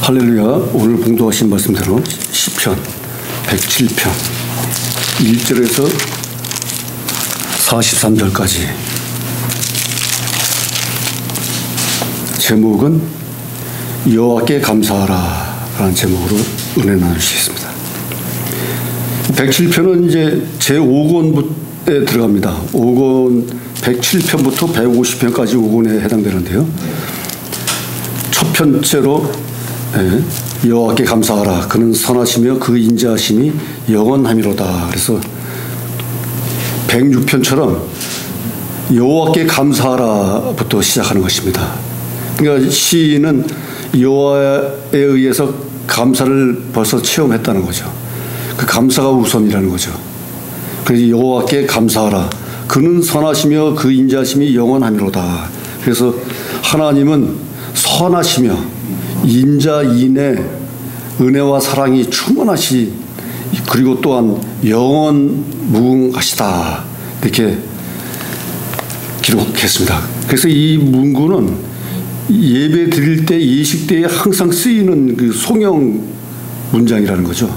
할렐루야. 오늘 봉독하신 말씀대로 시편 107편 1절에서 43절까지 제목은 여호와께 감사하라 라는 제목으로 은혜 나누시겠습니다. 107편은 이제 제5권에 들어갑니다. 5권 107편부터 150편까지 5권에 해당되는데요. 첫 번째로 여호와께 감사하라. 그는 선하시며 그 인자하심이 영원하미로다. 그래서 106편처럼 여호와께 감사하라부터 시작하는 것입니다. 그러니까 시인은 여호와에 의해서 감사를 벌써 체험했다는 거죠. 그 감사가 우선이라는 거죠. 그래서 여호와께 감사하라. 그는 선하시며 그 인자하심이 영원하미로다. 그래서 하나님은 선하시며 인자인의 은혜와 사랑이 충만하시, 그리고 또한 영원무궁하시다 이렇게 기록했습니다. 그래서 이 문구는 예배 드릴 때, 예식 때에 항상 쓰이는 그 송영 문장이라는 거죠.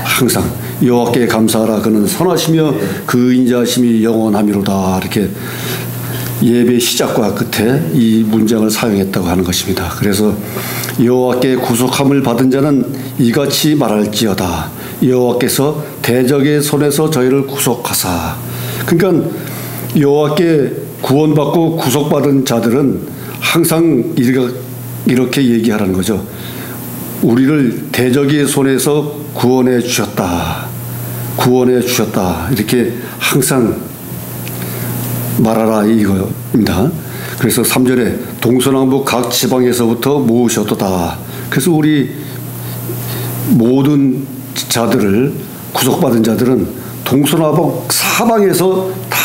항상 여호와께 감사하라. 그는 선하시며 그 인자하심이 영원하미로다. 이렇게 예배 시작과 끝에 이 문장을 사용했다고 하는 것입니다. 그래서 여호와께 구속함을 받은 자는 이같이 말할지어다. 여호와께서 대적의 손에서 저희를 구속하사. 그러니까 여호와께 구원받고 구속받은 자들은 항상 이렇게 얘기하라는 거죠. 우리를 대적의 손에서 구원해 주셨다. 구원해 주셨다. 이렇게 항상 말하라 이거입니다. 그래서 3절에 동서남북 각 지방에서부터 모으셨도다. 그래서 우리 모든 자들을, 구속받은 자들은 동서남북 사방에서 다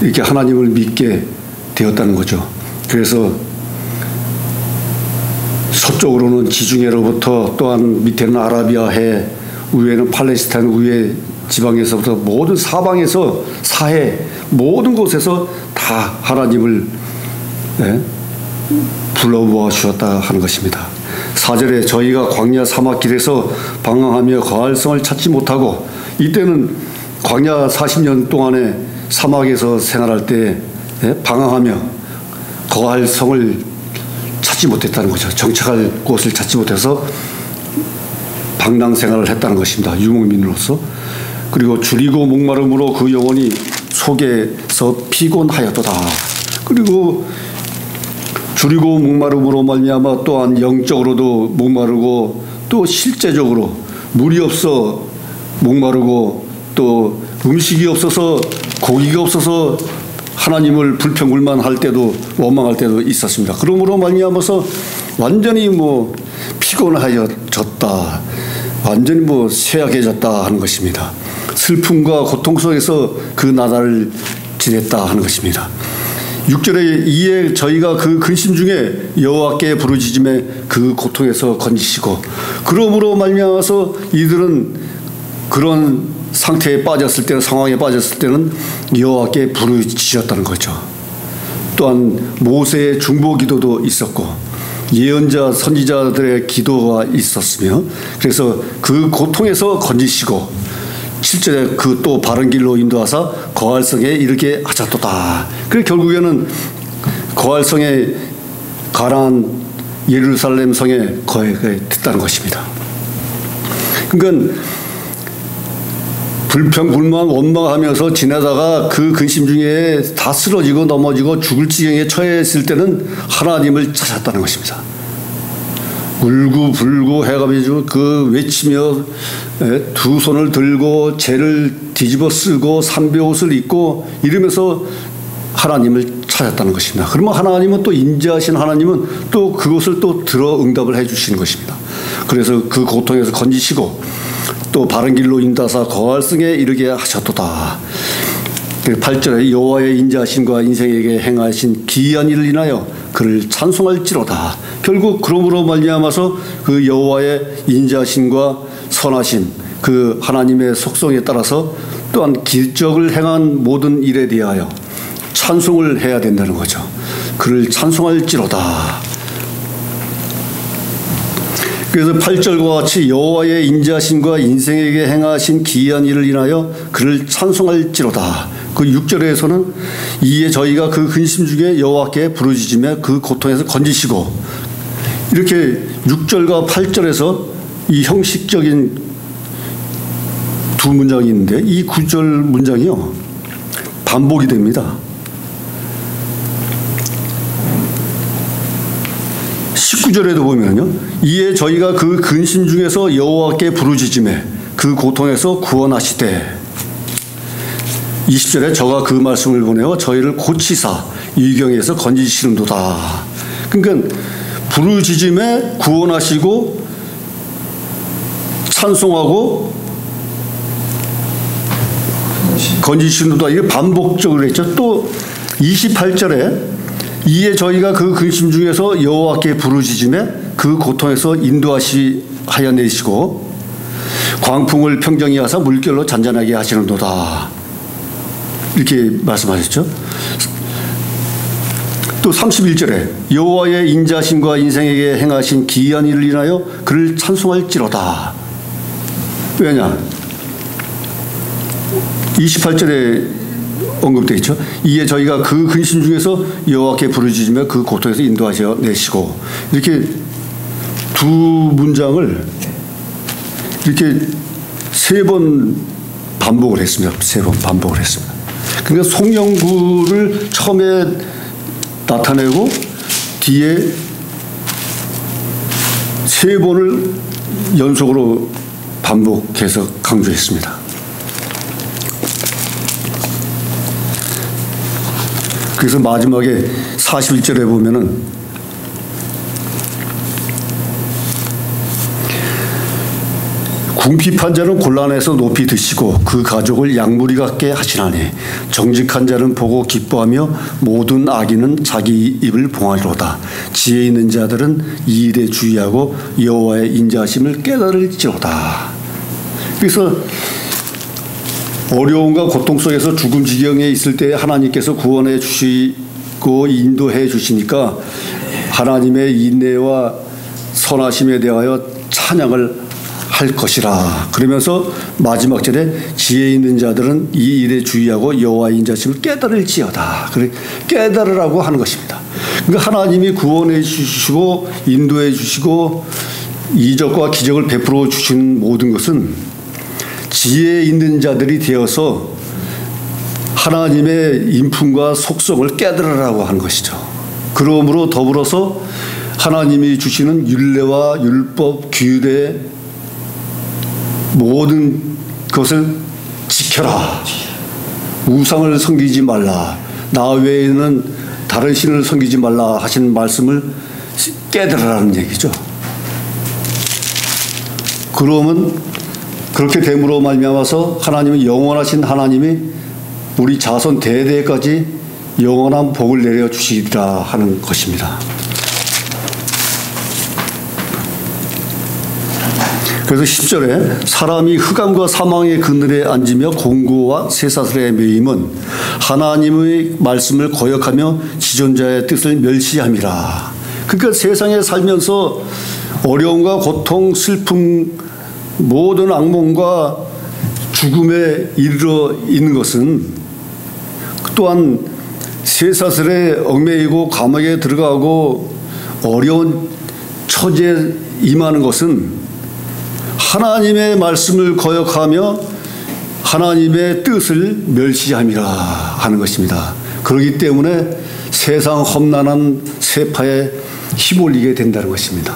이렇게 하나님을 믿게 되었다는 거죠. 그래서 서쪽으로는 지중해로부터, 또한 밑에는 아라비아해, 위에는 팔레스타인, 위에 지방에서부터 모든 사방에서, 사해 모든 곳에서 다 하나님을 불러모아 주었다 하는 것입니다. 4절에 저희가 광야 사막길에서 방황하며 거할 성을 찾지 못하고, 이때는 광야 40년 동안에 사막에서 생활할 때 방황하며 거할 성을 찾지 못했다는 거죠. 정착할 곳을 찾지 못해서 방랑 생활을 했다는 것입니다. 유목민으로서. 그리고 줄이고 목마름으로 그 영혼이 속에서 피곤하였도다. 그리고 줄이고 목마름으로 말미암아 또한 영적으로도 목마르고, 또 실제적으로 물이 없어 목마르고, 또 음식이 없어서, 고기가 없어서 하나님을 불평불만할 때도, 원망할 때도 있었습니다. 그러므로 말미암아서 완전히 피곤하여졌다, 완전히 쇠약해졌다 하는 것입니다. 슬픔과 고통 속에서 그 나날을 지냈다 하는 것입니다. 6절에 이에 저희가 그 근심 중에 여호와께 부르짖음에 그 고통에서 건지시고, 그러므로 말미암아서 이들은 그런 상태에 빠졌을 때는, 상황에 빠졌을 때는 여호와께 부르짖었다는 거죠. 또한 모세의 중보 기도도 있었고, 예언자 선지자들의 기도가 있었으며, 그래서 그 고통에서 건지시고, 7절에 그 또 바른 길로 인도하사 거할성에 이르게 하셨도다. 그래서 결국에는 거할성에, 가나안 예루살렘 성에 거했다는 것입니다. 그러니까 불평불만 원망하면서 지내다가 그 근심 중에 다 쓰러지고 넘어지고 죽을 지경에 처했을 때는 하나님을 찾았다는 것입니다. 울고불고 해가 비지고 그 외치며 두 손을 들고 재를 뒤집어 쓰고 삼배옷을 입고 이러면서 하나님을 찾았다는 것입니다. 그러면 하나님은 또 인자하신 하나님은 또 그것을 또 들어 응답을 해 주시는 것입니다. 그래서 그 고통에서 건지시고, 또 바른 길로 인도하사 거할성에 이르게 하셨도다. 8절에 여호와의 인자하심과 인생에게 행하신 기이한 일을 인하여 그를 찬송할지로다. 결국 그러므로 말미암아서 그 여호와의 인자하심과 선하심, 그 하나님의 속성에 따라서 또한 기적을 행한 모든 일에 대하여 찬송을 해야 된다는 거죠. 그를 찬송할지로다. 그래서 8절과 같이 여호와의 인자하심과 인생에게 행하신 기이한 일을 인하여 그를 찬송할지로다. 그 6절에서는 이에 저희가 그 근심 중에 여호와께 부르짖으며 그 고통에서 건지시고, 이렇게 6절과 8절에서 이 형식적인 두 문장이 있는데 이 9절 문장이요 반복이 됩니다. 19절에도 보면요, 이에 저희가 그 근심 중에서 여호와께 부르짖으매 그 고통에서 구원하시되, 20절에 저가 그 말씀을 보내어 저희를 고치사 위경에서 건지시는도다. 그러니까 부르짖음에 구원하시고 찬송하고 건지시는도다. 이게 반복적으로 했죠. 또 28절에 이에 저희가 그 근심 중에서 여호와께 부르짖으며 그 고통에서 인도하여 내시고 광풍을 평정히 하사 물결로 잔잔하게 하시는도다. 이렇게 말씀하셨죠. 또 31절에 여호와의 인자하심과 인생에게 행하신 기이한 일을 인하여 그를 찬송할지로다. 왜냐? 28절에 언급되어 있죠. 이에 저희가 그 근심 중에서 여호와께 부르짖으며 그 고통에서 인도하여 내시고, 이렇게 두 문장을 이렇게 세 번 반복을 했습니다. 세 번 반복을 했습니다. 그러니까 송영구를 처음에 나타내고 뒤에 세 번을 연속으로 반복해서 강조했습니다. 그래서 마지막에 41절에 보면은 궁핍한 자는 곤란해서 높이 드시고 그 가족을 양무리 같게 하시나니 정직한 자는 보고 기뻐하며 모든 악인은 자기 입을 봉하리로다. 지혜 있는 자들은 이 일에 주의하고 여호와의 인자하심을 깨달을지로다. 그래서 어려움과 고통 속에서 죽음 지경에 있을 때 하나님께서 구원해 주시고 인도해 주시니까 하나님의 인내와 선하심에 대하여 찬양을 할 것이라. 그러면서 마지막 절에 지혜 있는 자들은 이 일에 주의하고 여호와의 인자심을 깨달을지어다. 그래 깨달으라고 하는 것입니다. 그러니까 하나님이 구원해 주시고 인도해 주시고 이적과 기적을 베풀어 주신 모든 것은 지혜 있는 자들이 되어서 하나님의 인품과 속성을 깨달으라고 하는 것이죠. 그러므로 더불어서 하나님이 주시는 율례와 율법, 규례 모든 것을 지켜라. 우상을 섬기지 말라. 나 외에는 다른 신을 섬기지 말라 하신 말씀을 깨달으라는 얘기죠. 그러면 그렇게 됨으로 말미암아서 하나님은 영원하신 하나님이 우리 자손 대대까지 영원한 복을 내려 주시리라 하는 것입니다. 그래서 10절에 사람이 흑암과 사망의 그늘에 앉으며 공고와 쇠사슬에 매임은 하나님의 말씀을 거역하며 지존자의 뜻을 멸시함이라. 그러니까 세상에 살면서 어려움과 고통, 슬픔, 모든 악몽과 죽음에 이르러 있는 것은 또한 쇠사슬에 얽매이고 감옥에 들어가고 어려운 처지에 임하는 것은 하나님의 말씀을 거역하며 하나님의 뜻을 멸시함이라 하는 것입니다. 그렇기 때문에 세상 험난한 세파에 휘몰리게 된다는 것입니다.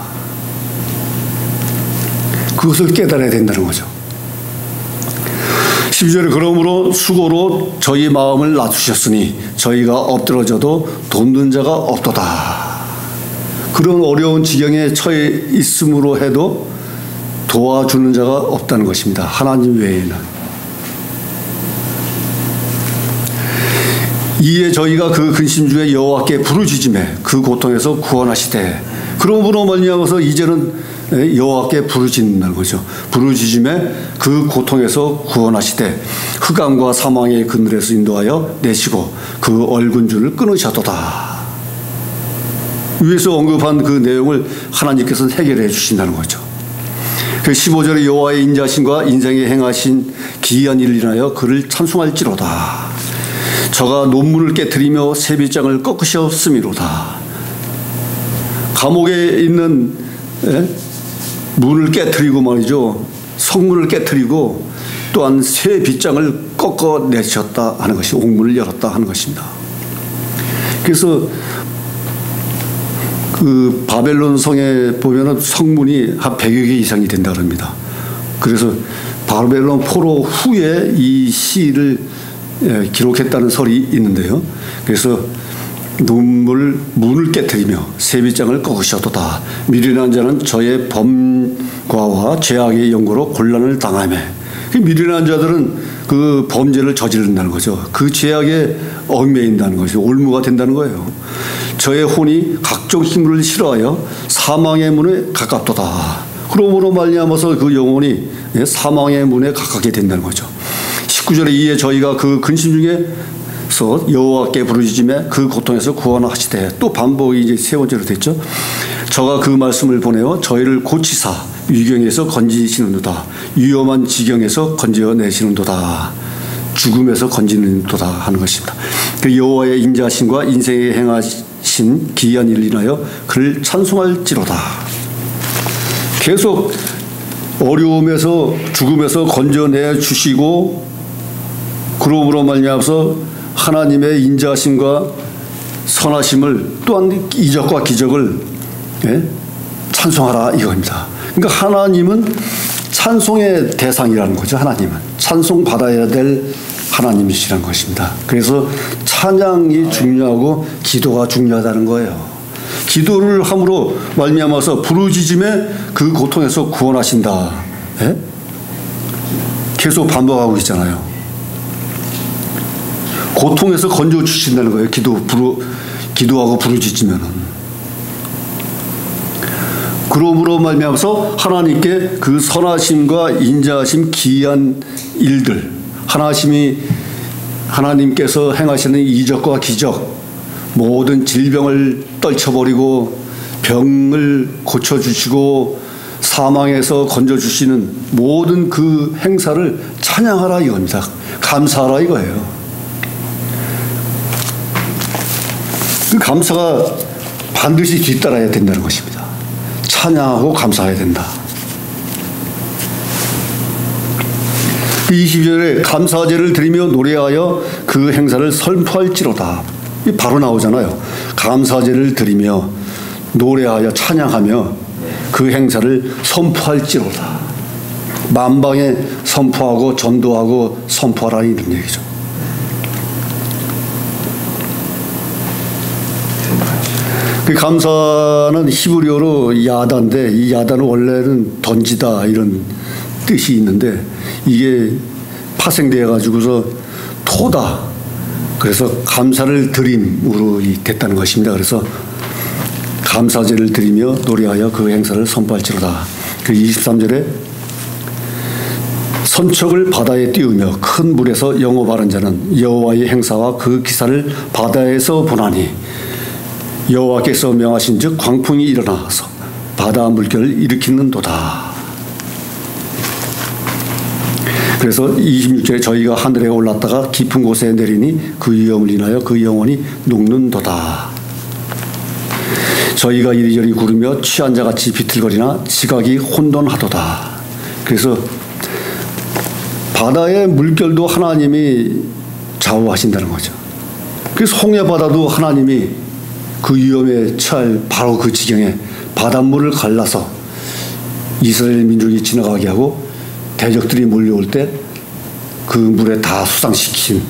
그것을 깨달아야 된다는 거죠. 12절에 그러므로 수고로 저희 마음을 낮추셨으니 저희가 엎드러져도 돕는 자가 없도다. 그런 어려운 지경에 처해 있음으로 해도 도와주는 자가 없다는 것입니다. 하나님 외에는. 이에 저희가 그 근심 중에 여호와께 부르짖으매 그 고통에서 구원하시되, 그러므로 말미암아서 이제는 여호와께 부르짖는 거죠. 부르짖으매 그 고통에서 구원하시되 흑암과 사망의 그늘에서 인도하여 내시고 그 얼굴줄을 끊으셨도다. 위에서 언급한 그 내용을 하나님께서 해결해 주신다는 거죠. 그 15절에 여호와의 인자하심과 인생에 행하신 기이한 일을 인하여 그를 찬송할지로다. 저가 논문을 깨뜨리며 세빗장을 꺾으셨음이로다. 감옥에 있는 문을 깨뜨리고 말이죠. 성문을 깨뜨리고 또한 새 빗장을 꺾어내셨다 하는 것이 옥문을 열었다 하는 것입니다. 그래서 그 바벨론 성에 보면은 성문이 한 100여 개 이상이 된다 그럽니다. 그래서 바벨론 포로 후에 이 시를 기록했다는 설이 있는데요. 그래서 문을 깨뜨리며 세빗장을 꺾으셨도다. 미련한 자는 저의 범과와 죄악의 연고로 곤란을 당하며, 미련한 자들은 그 범죄를 저지른다는 거죠. 그 죄악에 얽매인다는 것이 올무가 된다는 거예요. 저의 혼이 각종 힘을 싫어하여 사망의 문에 가깝도다. 그러므로 말미암아서 그 영혼이 사망의 문에 가깝게 된다는 거죠. 19절에 이에 저희가 그 근심 중에서 여호와께 부르짖으며 그 고통에서 구원하시되, 또 반복이 이제 세 번째로 됐죠. 저가 그 말씀을 보내어 저희를 고치사 위경에서 건지시는도다. 위험한 지경에서 건져내시는도다. 죽음에서 건지는도다 하는 것입니다. 그 여호와의 인자하심과 인생에 행하신 기이한 일을 인하여 그를 찬송할지로다. 계속 어려움에서 죽음에서 건져내 주시고, 그러므로 말미암아서 하나님의 인자하심과 선하심을 또한 이적과 기적을 찬송하라 이겁니다. 그러니까 하나님은 찬송의 대상이라는 거죠. 하나님은 찬송받아야 될 하나님이시라는 것입니다. 그래서 찬양이 중요하고 기도가 중요하다는 거예요. 기도를 함으로 말미암아서 부르짖음에 그 고통에서 구원하신다. 계속 반복하고 있잖아요. 고통에서 건져주신다는 거예요. 기도하고 부르짖으면은. 그러므로 말미암아서 하나님께 그 선하심과 인자하심 기이한 일들, 하나님께서 행하시는 이적과 기적, 모든 질병을 떨쳐버리고 병을 고쳐주시고 사망에서 건져주시는 모든 그 행사를 찬양하라 이겁니다. 감사하라 이거예요. 그 감사가 반드시 뒤따라야 된다는 것입니다. 찬양하고 감사해야 된다. 20절에 감사제를 드리며 노래하여 그 행사를 선포할지로다. 바로 나오잖아요. 감사제를 드리며 노래하여 찬양하며 그 행사를 선포할지로다. 만방에 선포하고 전도하고 선포하라 이런 얘기죠. 그 감사는 히브리어로 야다인데, 이 야다는 원래는 던지다 이런 뜻이 있는데 이게 파생되어 가지고서 토다. 그래서 감사를 드림으로 됐다는 것입니다. 그래서 감사제를 드리며 노래하여 그 행사를 선포할지로다. 그 23절에 선척을 바다에 띄우며 큰 물에서 영업하는 자는 여호와의 행사와 그 기사를 바다에서 보나니 여호와께서 명하신즉 광풍이 일어나서 바다 물결을 일으키는도다. 그래서 26절에 저희가 하늘에 올랐다가 깊은 곳에 내리니 그 위험을 인하여 그 영혼이 녹는도다. 저희가 이리저리 구르며 취한 자같이 비틀거리나 지각이 혼돈하도다. 그래서 바다의 물결도 하나님이 좌우하신다는 거죠. 그래서 홍해 바다도 하나님이 그 위험에 처할 바로 그 지경에 바닷물을 갈라서 이스라엘 민족이 지나가게 하고 대적들이 몰려올 때 그 물에 다 수상시킨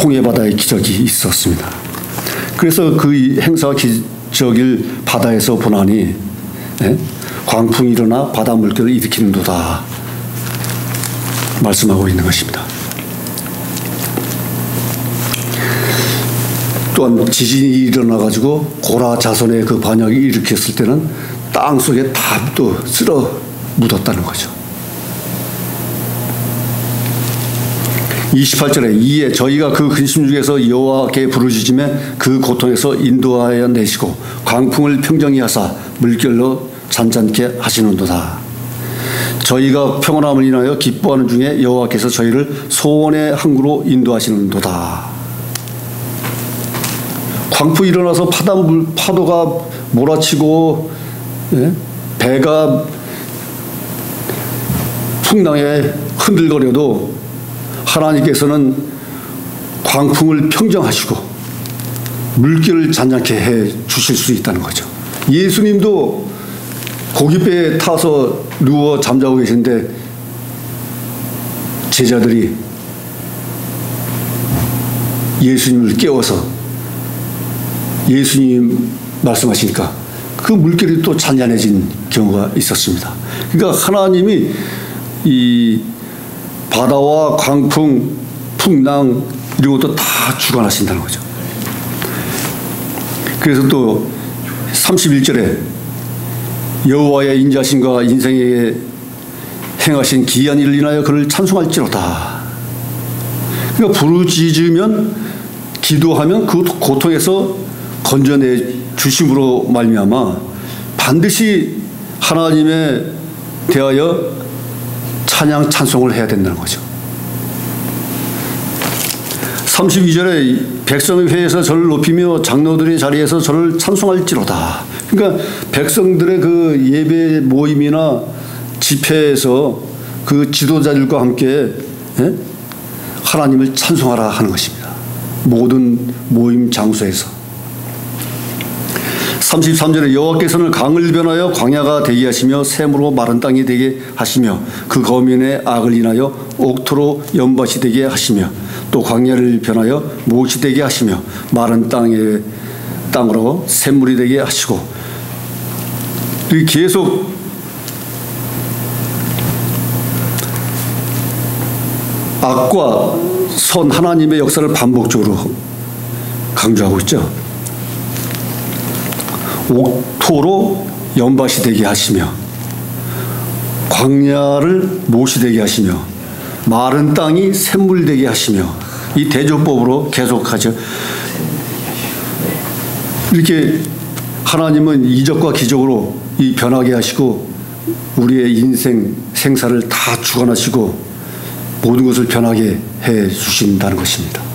홍해 바다의 기적이 있었습니다. 그래서 그 행사와 기적을 바다에서 보나니 광풍이 일어나 바다 물결을 일으키는도다 말씀하고 있는 것입니다. 또한 지진이 일어나가지고 고라 자손의 그 반역이 일으켰을 때는 땅 속에 다 또 쓸어 묻었다는 거죠. 28절에 이에 저희가 그 근심 중에서 여호와께 부르짖음에 그 고통에서 인도하여 내시고 광풍을 평정히 하사 물결로 잔잔케 하시는도다. 저희가 평안함을 인하여 기뻐하는 중에 여호와께서 저희를 소원의 항구로 인도하시는도다. 광풍이 일어나서 파도가 몰아치고 배가 풍랑에 흔들거려도 하나님께서는 광풍을 평정하시고 물결을 잔잔케 해 주실 수 있다는 거죠. 예수님도 고깃배에 타서 누워 잠자고 계신데 제자들이 예수님을 깨워서 예수님 말씀하시니까 그 물결이 또 잔잔해진 경우가 있었습니다. 그러니까 하나님이 이 바다와 광풍, 풍랑 이런 것도 다 주관하신다는 거죠. 그래서 또 31절에 여호와의 인자심과 인생에 행하신 기이한 일을 인하여 그를 찬송할지로다. 그러니까 부르짖으면 기도하면 그 고통에서 건져내 주심으로 말미암아 반드시 하나님에 대하여 찬양 찬송을 해야 된다는 거죠. 32절에 백성의 회에서 저를 높이며 장로들의 자리에서 저를 찬송할지로다. 그러니까 백성들의 그 예배 모임이나 집회에서 그 지도자들과 함께 하나님을 찬송하라 하는 것입니다. 모든 모임 장소에서. 33절에 여호와께서는 강을 변하여 광야가 되게 하시며 샘으로 마른 땅이 되게 하시며 그 거민의 악을 인하여 옥토로 연밭이 되게 하시며 또 광야를 변하여 못이 되게 하시며 마른 땅으로 샘물이 되게 하시고 계속 악과 선 하나님의 역사를 반복적으로 강조하고 있죠. 옥토로 연밭이 되게 하시며 광야를 못이 되게 하시며 마른 땅이 샘물 되게 하시며 이 대조법으로 계속하죠. 이렇게 하나님은 이적과 기적으로 이 변하게 하시고 우리의 인생 생사를 다 주관하시고 모든 것을 변하게 해 주신다는 것입니다.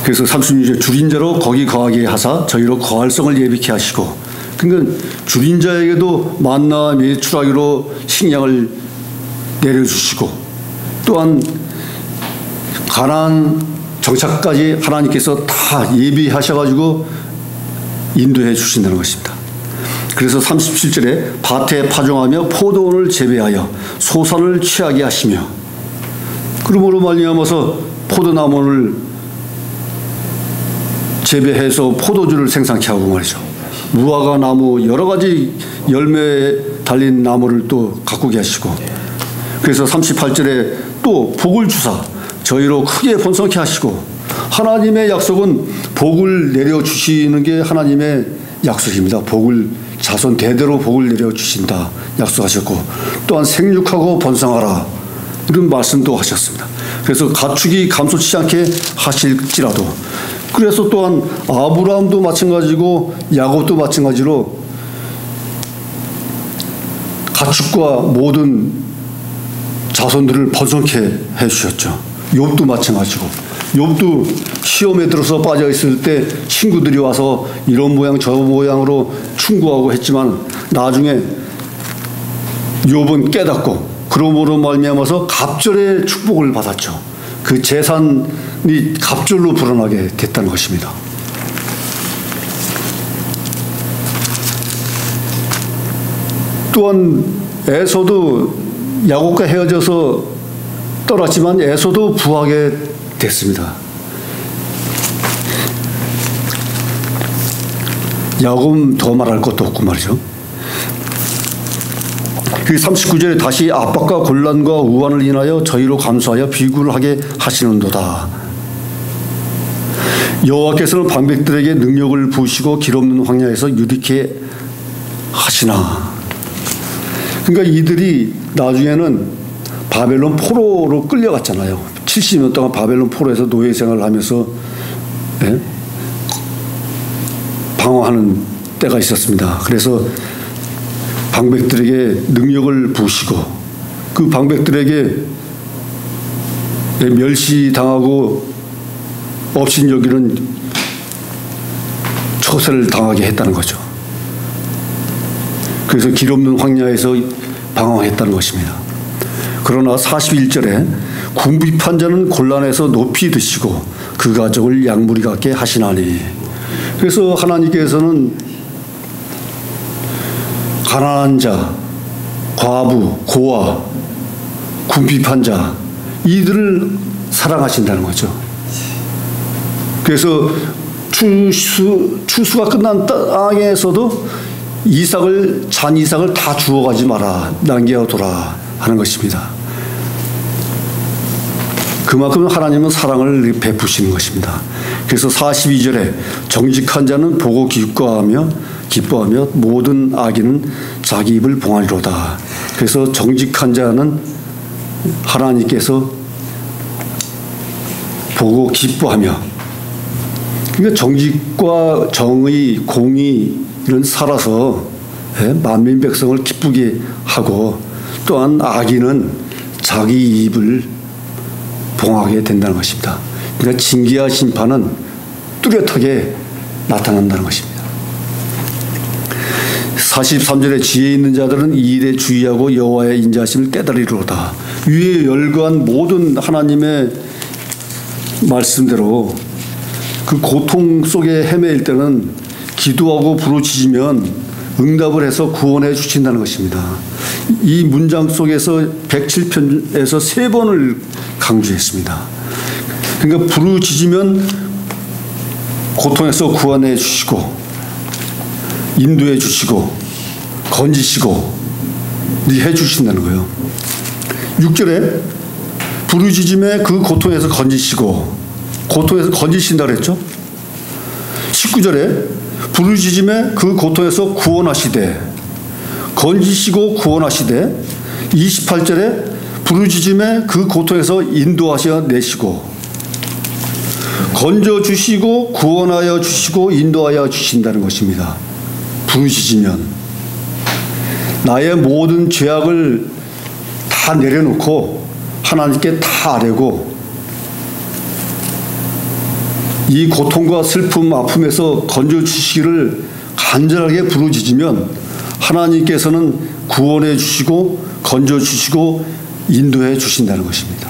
그래서 36절 줄인 자로 거기 거하게 하사 저희로 거할 성을 예비케 하시고 그러니까 줄인 자에게도 만나 메추라기로 식량을 내려주시고 또한 가나안 정착까지 하나님께서 다 예비하셔가지고 인도해 주신다는 것입니다. 그래서 37절에 밭에 파종하며 포도원을 재배하여 소산을 취하게 하시며 그러므로 말미암아서 포도나무를 재배해서 포도주를 생산케 하고 말이죠. 무화과 나무 여러 가지 열매에 달린 나무를 또 가꾸게 하시고 그래서 38절에 또 복을 주사 저희로 크게 번성케 하시고 하나님의 약속은 복을 내려주시는 게 하나님의 약속입니다. 복을 자손 대대로 복을 내려주신다 약속하셨고 또한 생육하고 번성하라 이런 말씀도 하셨습니다. 그래서 가축이 감소치 않게 하실지라도 그래서 또한 아브라함도 마찬가지고 야곱도 마찬가지로 가축과 모든 자손들을 번성케 해주셨죠. 욥도 마찬가지고 욥도 시험에 들어서 빠져 있을 때 친구들이 와서 이런 모양 저 모양으로 충고하고 했지만 나중에 욥은 깨닫고 그러므로 말미암아서 갑절의 축복을 받았죠. 그 재산이 갑절로 불어나게 됐다는 것입니다. 또한 에서도 야곱과 헤어져서 떠났지만 에서도 부하게 됐습니다. 야곱은 더 말할 것도 없고 말이죠. 그 39절에 다시 압박과 곤란과 우환을 인하여 저희로 감수하여 비굴하게 하시는도다. 여호와께서는 방백들에게 능력을 부으시고 길없는 황야에서 유리케 하시나. 그러니까 이들이 나중에는 바벨론 포로로 끌려갔잖아요. 70년 동안 바벨론 포로에서 노예 생활을 하면서 예? 방황하는 때가 있었습니다. 그래서 방백들에게 능력을 부으시고 그 방백들에게 멸시당하고 업신여기는 처세를 당하게 했다는 거죠. 그래서 길 없는 황야에서 방황했다는 것입니다. 그러나 41절에 궁핍한 자는 곤란해서 높이 드시고 그 가족을 양무리 같게 하시나니. 그래서 하나님께서는 가난한 자, 과부, 고아, 궁핍한 자 이들을 사랑하신다는 거죠. 그래서 추수가 끝난 땅에서도 잔 이삭을 다 주워가지 마라, 남겨둬라 하는 것입니다. 그만큼 하나님은 사랑을 베푸시는 것입니다. 그래서 42절에 정직한 자는 보고 기뻐하며 모든 악인은 자기 입을 봉하리로다. 그래서 정직한 자는 하나님께서 보고 기뻐하며, 그러니까 정직과 정의, 공의를 살아서 만민 백성을 기쁘게 하고, 또한 악인은 자기 입을 봉하게 된다는 것입니다. 그러니까 징계와 심판은 뚜렷하게 나타난다는 것입니다. 43절에 지혜 있는 자들은 이 일에 주의하고 여호와의 인자하심을 깨달으리로다. 위에 열거한 모든 하나님의 말씀대로 그 고통 속에 헤매일 때는 기도하고 부르짖으면 응답을 해서 구원해 주신다는 것입니다. 이 문장 속에서 107편에서 3번을 강조했습니다. 그러니까 부르짖으면 고통에서 구원해 주시고 인도해 주시고 건지시고 해 주신다는 거예요. 6절에 부르짖음에 그 고통에서 건지시고, 고통에서 건지신다 그랬죠. 19절에 부르짖음에 그 고통에서 구원하시되, 건지시고 구원하시되, 28절에 부르짖음에 그 고통에서 인도하셔 내시고, 건져주시고 구원하여 주시고 인도하여 주신다는 것입니다. 부르짖으면 나의 모든 죄악을 다 내려놓고 하나님께 다 아뢰고 이 고통과 슬픔, 아픔에서 건져주시기를 간절하게 부르짖으면 하나님께서는 구원해 주시고 건져주시고 인도해 주신다는 것입니다.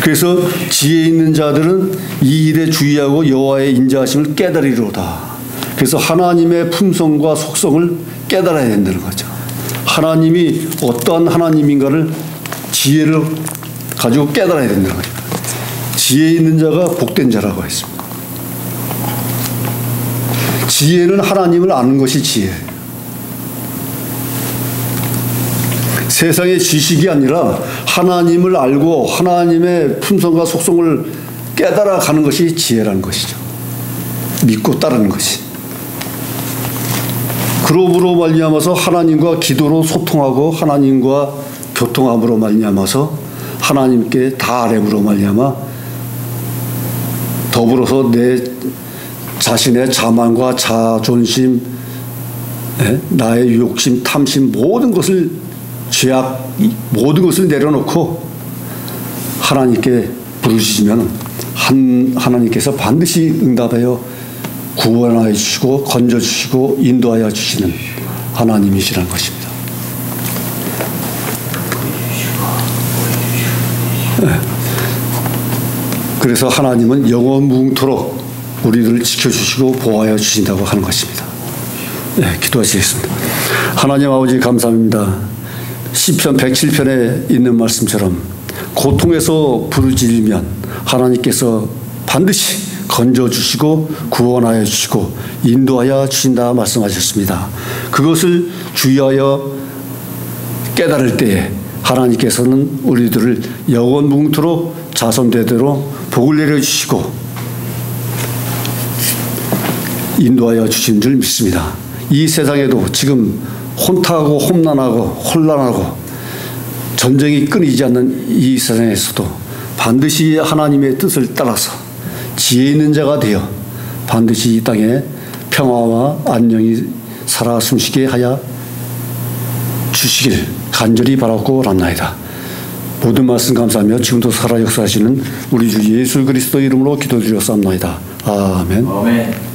그래서 지혜 있는 자들은 이 일에 주의하고 여호와의 인자하심을 깨달으리로다. 그래서 하나님의 품성과 속성을 깨달아야 된다는 거죠. 하나님이 어떠한 하나님인가를 지혜를 가지고 깨달아야 된다는 거죠. 지혜 있는 자가 복된 자라고 했습니다. 지혜는 하나님을 아는 것이 지혜예요. 세상의 지식이 아니라 하나님을 알고 하나님의 품성과 속성을 깨달아가는 것이 지혜라는 것이죠. 믿고 따르는 것이. 그로부로 말미암아서 하나님과 기도로 소통하고 하나님과 교통함으로 말미암아서 하나님께 다 아뢰므로 말미암아 더불어서 내 자신의 자만과 자존심, 나의 욕심, 탐심 모든 것을 죄악 모든 것을 내려놓고 하나님께 부르짖으면 하나님께서 반드시 응답하여 구원하여 주시고 건져주시고 인도하여 주시는 하나님이시라는 것입니다. 그래서 하나님은 영원무궁토록 우리들을 지켜주시고 보호하여 주신다고 하는 것입니다. 기도하시겠습니다. 하나님 아버지 감사합니다. 시편 107편에 있는 말씀처럼 고통에서 부르짖으면 하나님께서 반드시 건져주시고 구원하여 주시고 인도하여 주신다 말씀하셨습니다. 그것을 주의하여 깨달을 때에 하나님께서는 우리들을 영원무궁토록 자손대대로 복을 내려주시고 인도하여 주신 줄 믿습니다. 이 세상에도 지금 혼탁하고 험난하고 혼란하고 전쟁이 끊이지 않는 이 세상에서도 반드시 하나님의 뜻을 따라서 지혜 있는 자가 되어 반드시 이 땅에 평화와 안녕이 살아 숨쉬게 하여 주시길 간절히 바라고 합나이다. 모든 말씀 감사하며 지금도 살아 역사하시는 우리 주 예수 그리스도 이름으로 기도드렸사옵나이다. 아멘. 아멘.